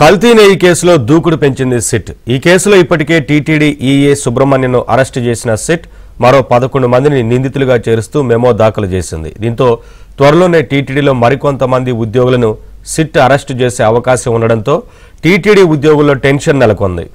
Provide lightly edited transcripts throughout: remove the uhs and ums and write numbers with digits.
కల్తీ నెయ్యి కేసులో దూకుడు పెంచింది సిట్. ఈ కేసులో ఇప్పటికే టీటీడీ ఈఏ సుబ్రహ్మణ్యన్ను అరెస్టు చేసిన సిట్ మరో 11 మందిని నిందితులుగా చేరుస్తూ మెమో దాఖలు చేసింది. దీంతో త్వరలోనే టీటీడీలో మరికొంతమంది ఉద్యోగులను సిట్ అరెస్టు చేసే అవకాశం ఉండడంతో టీటీడీ ఉద్యోగుల్లో టెన్షన్ నెలకొంది.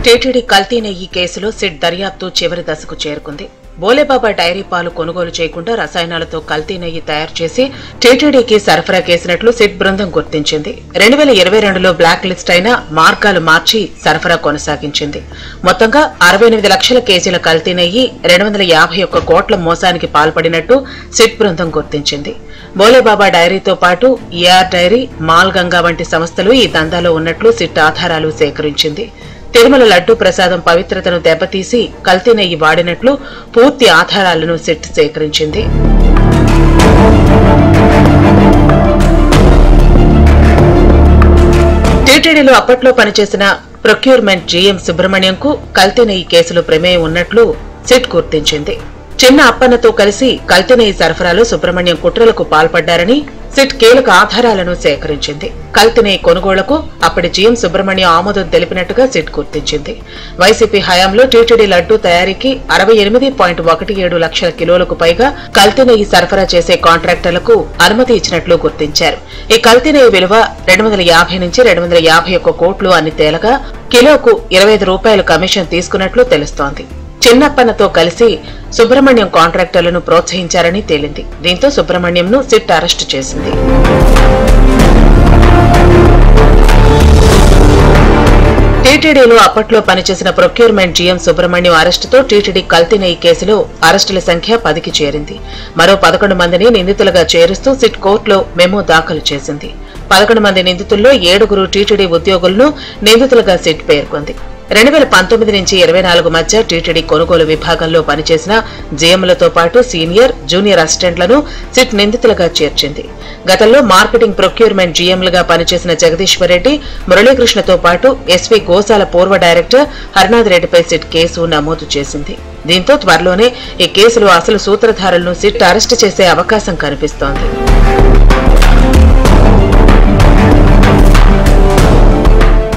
టీటీడీ కల్తీ నెయ్యి కేసులో సిట్ దర్యాప్తు చివరి దశకు చేరుకుంది. బోలేబాబా డైరీ పాలు కొనుగోలు చేయకుండా రసాయనాలతో కల్తీ నెయ్యి తయారు చేసి టీటీడీకి సరఫరా చేసినట్లు సిట్ బృందం గుర్తించింది. 2022లో బ్లాక్ లిస్ట్ అయిన మార్గాలు మార్చి సరఫరా కొనసాగించింది. మొత్తంగా 68 లక్షల కేజీల కల్తీ నెయ్యి 251 కోట్ల మోసానికి పాల్పడినట్టు సిట్ బృందం గుర్తించింది. బోలేబాబా డైరీతో పాటు ఏఆర్ డైరీ, మాల్ గంగా వంటి సంస్థలు ఈ దందాలో ఉన్నట్లు సిట్ ఆధారాలు సేకరించింది. తిరుమల లడ్డూ ప్రసాదం పవిత్రతను దెబ్బతీసి కల్తీ నెయ్యి వాడినట్లు పూర్తి ఆధారాలను సిట్ సేకరించింది. టీటీడీలో అప్పట్లో పనిచేసిన ప్రొక్యూర్మెంట్ జీఎం సుబ్రహ్మణ్యంకు కల్తీ నెయ్యి కేసులో ప్రమేయం ఉన్నట్లు సిట్ గుర్తించింది. చిన్న అప్పన్నతో కలిసి కల్తీ నెయ్యి సరఫరాలో సుబ్రహ్మణ్యం కుట్రలకు పాల్పడ్డారని సిట్ కీలక ఆధారాలను సేకరించింది. కల్తీ నెయ్యి కొనుగోళ్లకు అప్పటి జీఎం సుబ్రహ్మణ్యం ఆమోదం తెలిపినట్టుగా సిట్ గుర్తించింది. వైసీపీ హయాంలో టీటీడీ లడ్డూ తయారీకి 68.17 లక్షల కిలోలకు పైగా కల్తీ నెయ్యి సరఫరా చేసే కాంట్రాక్టర్లకు అనుమతి ఇచ్చినట్లు గుర్తించారు. ఈ కల్తీ నెయ్యి విలువ 250 నుంచి 251 కోట్లు అని తేలగా కిలోకు 25 రూపాయలు కమిషన్ తీసుకున్నట్లు తెలుస్తోంది. చిన్నప్పన్నతో కలిసి సుబ్రహ్మణ్యం కాంట్రాక్టర్లను ప్రోత్సహించారని తేలింది. దీంతో సుబ్రహ్మణ్యంను సిట్ అరెస్టు చేసింది. టీటీడీలో అప్పట్లో పనిచేసిన ప్రొక్యూర్మెంట్ జీఎం సుబ్రహ్మణ్యం అరెస్టుతో టీటీడీ కల్తీ నెయ్యి కేసులో అరెస్టుల సంఖ్య 10కి చేరింది. మరో 11 మందిని నిందితులుగా చేరుస్తూ సిట్ కోర్టులో మెమో దాఖలు చేసింది. 11 మంది నిందితుల్లో 7 టీటీడీ ఉద్యోగులను నిందితులుగా సిట్ పేర్కొంది. 2019 నుంచి 24 మధ్య టీటీడీ కొనుగోలు విభాగంలో పనిచేసిన జీఎంలతో పాటు సీనియర్, జూనియర్ అసిస్టెంట్లను సిట్ నిందితులుగా చేర్చింది. గతంలో మార్కెటింగ్ ప్రొక్యూర్మెంట్ జీఎంలుగా పనిచేసిన జగదీశ్వర్ రెడ్డి, మురళీకృష్ణతో పాటు ఎస్వీ గోశాల పూర్వ డైరెక్టర్ హర్నాథ్ రెడ్డిపై సిట్ కేసు నమోదు చేసింది. దీంతో త్వరలోనే ఈ కేసులో అసలు సూత్రధారులను సిట్ అరెస్టు చేసే అవకాశం కనిపిస్తోంది.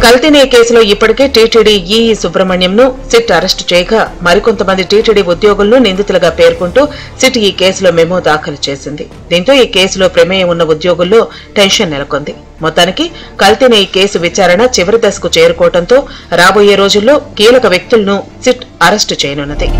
కల్తీ నెయ్యి కేసులో ఇప్పటికే టీటీడీ ఈఈ సుబ్రహ్మణ్యంను సిట్ అరెస్టు చేయగా మరికొంతమంది టీటీడీ ఉద్యోగులను నిందితులుగా పేర్కొంటూ సిట్ ఈ కేసులో మెమో దాఖలు చేసింది. దీంతో ఈ కేసులో ప్రమేయం ఉన్న ఉద్యోగుల్లో టెన్షన్ నెలకొంది. మొత్తానికి కల్తీ నెయ్యి కేసు విచారణ చివరి దశకు చేరుకోవడంతో రాబోయే రోజుల్లో కీలక వ్యక్తులను సిట్ అరెస్టు చేయనున్నది.